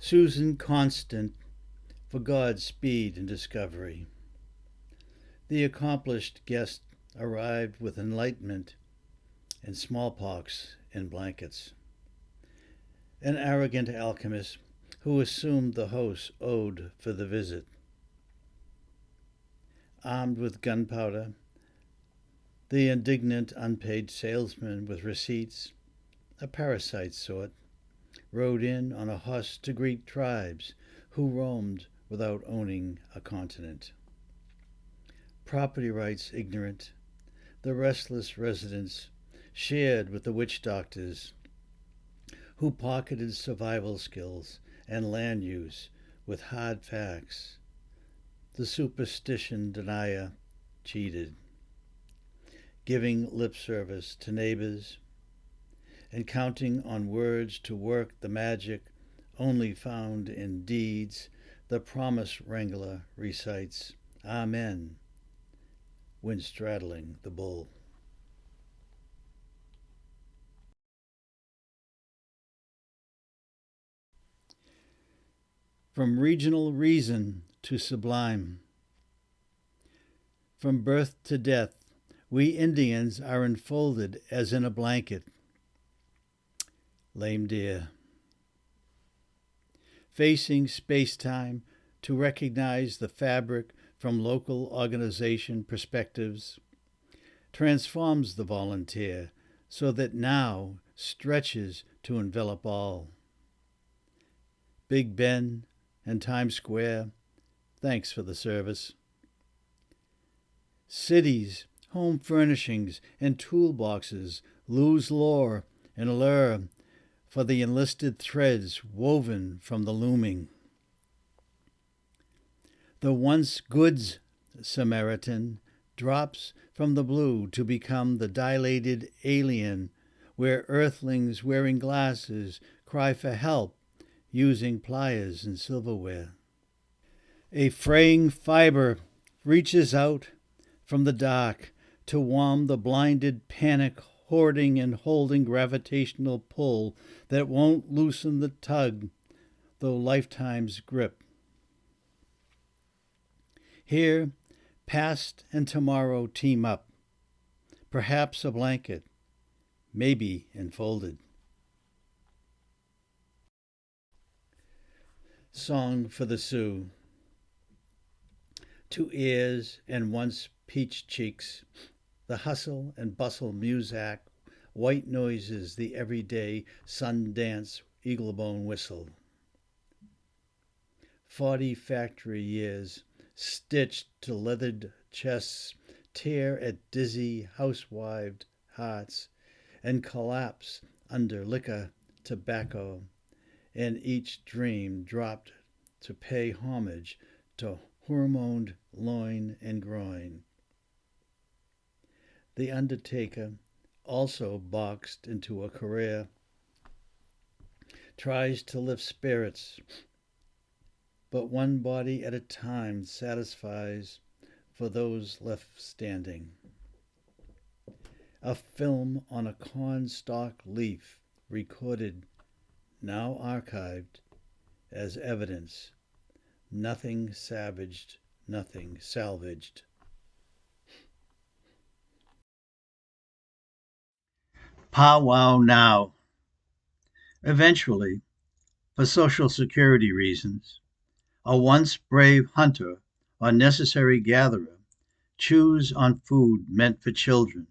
Susan Constant for God's speed and discovery. The accomplished guest arrived with enlightenment and smallpox in blankets. An arrogant alchemist who assumed the host owed for the visit. Armed with gunpowder, the indignant unpaid salesman with receipts, a parasite sort, rode in on a horse to greet tribes who roamed without owning a continent. Property rights ignorant, the restless residents shared with the witch doctors who pocketed survival skills and land use with hard facts. The superstition denier cheated, giving lip service to neighbors and counting on words to work the magic only found in deeds. The promise wrangler recites Amen when straddling the bull. From regional reason to sublime, from birth to death, we Indians are enfolded as in a blanket. Lame deer. Facing space-time to recognize the fabric from local organization perspectives, transforms the volunteer so that now stretches to envelop all. Big Ben and Times Square, thanks for the service. Cities, home furnishings, and toolboxes lose lore and allure for the enlisted threads woven from the looming. The once goods Samaritan drops from the blue to become the dilated alien, where earthlings wearing glasses cry for help using pliers and silverware. A fraying fiber reaches out from the dark to warm the blinded panic hoarding and holding gravitational pull that won't loosen the tug, though lifetime's grip. Here, past and tomorrow team up, perhaps a blanket, maybe enfolded. Song for the Sioux. To ears and once peach cheeks, the hustle and bustle muzak, white noises the everyday sun dance eaglebone whistle. 40 factory years, stitched to leathered chests, tear at dizzy housewived hearts, and collapse under liquor, tobacco, and each dream dropped to pay homage to hormoned loin and groin. The undertaker, also boxed into a career, tries to lift spirits, but one body at a time satisfies for those left standing. A film on a cornstalk leaf recorded, now archived, as evidence. Nothing savaged, nothing salvaged. Powwow now. Eventually, for Social Security reasons, a once brave hunter or necessary gatherer chews on food meant for children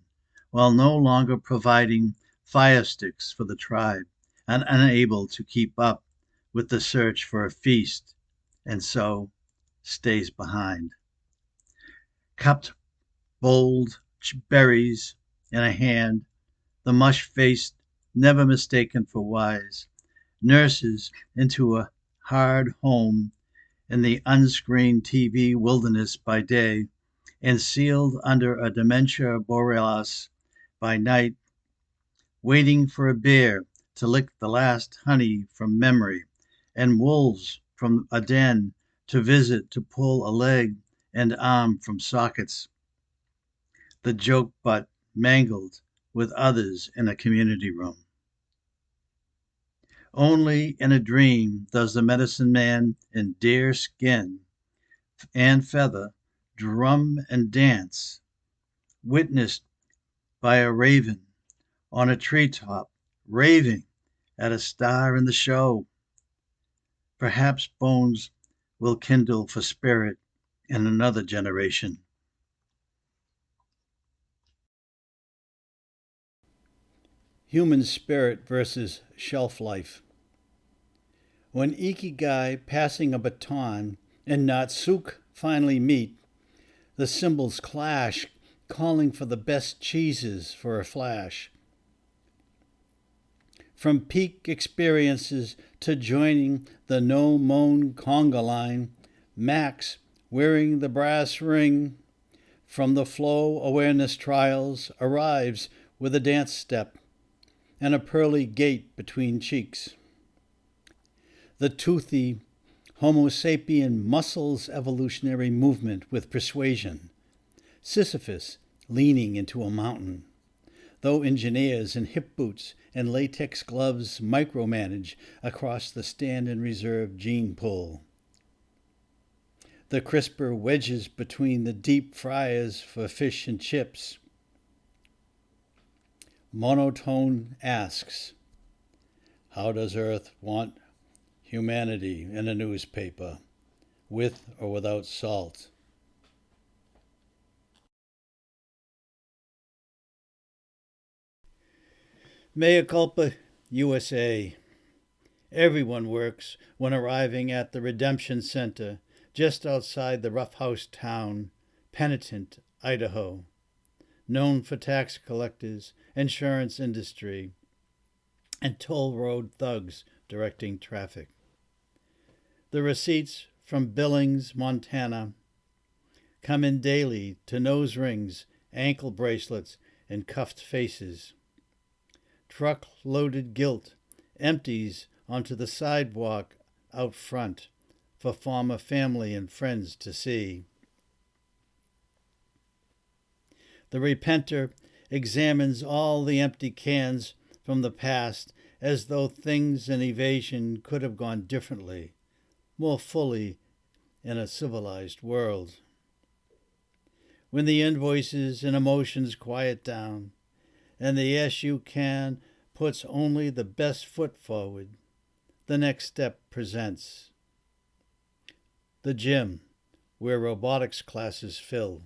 while no longer providing fire sticks for the tribe and unable to keep up with the search for a feast, and so stays behind. Cupped bold berries in a hand, the mush-faced, never mistaken for wise, nurses into a hard home in the unscreened TV wilderness by day and sealed under a dementia borealis by night, waiting for a bear to lick the last honey from memory and wolves from a den to visit to pull a leg and arm from sockets. The joke butt mangled with others in a community room. Only in a dream does the medicine man in deer skin and feather drum and dance, witnessed by a raven on a treetop, raving at a star in the show. Perhaps bones will kindle for spirit in another generation. Human spirit versus shelf life. When Ikigai passing a baton and Natsuk finally meet, the cymbals clash, calling for the best cheeses for a flash. From peak experiences to joining the no moan conga line, Max, wearing the brass ring, from the flow awareness trials, arrives with a dance step and a pearly gate between cheeks. The toothy Homo sapien muscles evolutionary movement with persuasion, Sisyphus leaning into a mountain, though engineers in hip boots and latex gloves micromanage across the stand and reserve gene pool. The crisper wedges between the deep fryers for fish and chips. Monotone asks, how does Earth want humanity in a newspaper, with or without salt? Mea culpa, USA. Everyone works when arriving at the Redemption Center just outside the roughhouse town, Penitent, Idaho, known for tax collectors, insurance industry, and toll road thugs directing traffic. The receipts from Billings, Montana, come in daily to nose rings, ankle bracelets, and cuffed faces. Truck-loaded guilt empties onto the sidewalk out front for former family and friends to see. The repenter examines all the empty cans from the past as though things in evasion could have gone differently, more fully in a civilized world. When the invoices and emotions quiet down, and the yes you can puts only the best foot forward, the next step presents. The gym, where robotics classes fill.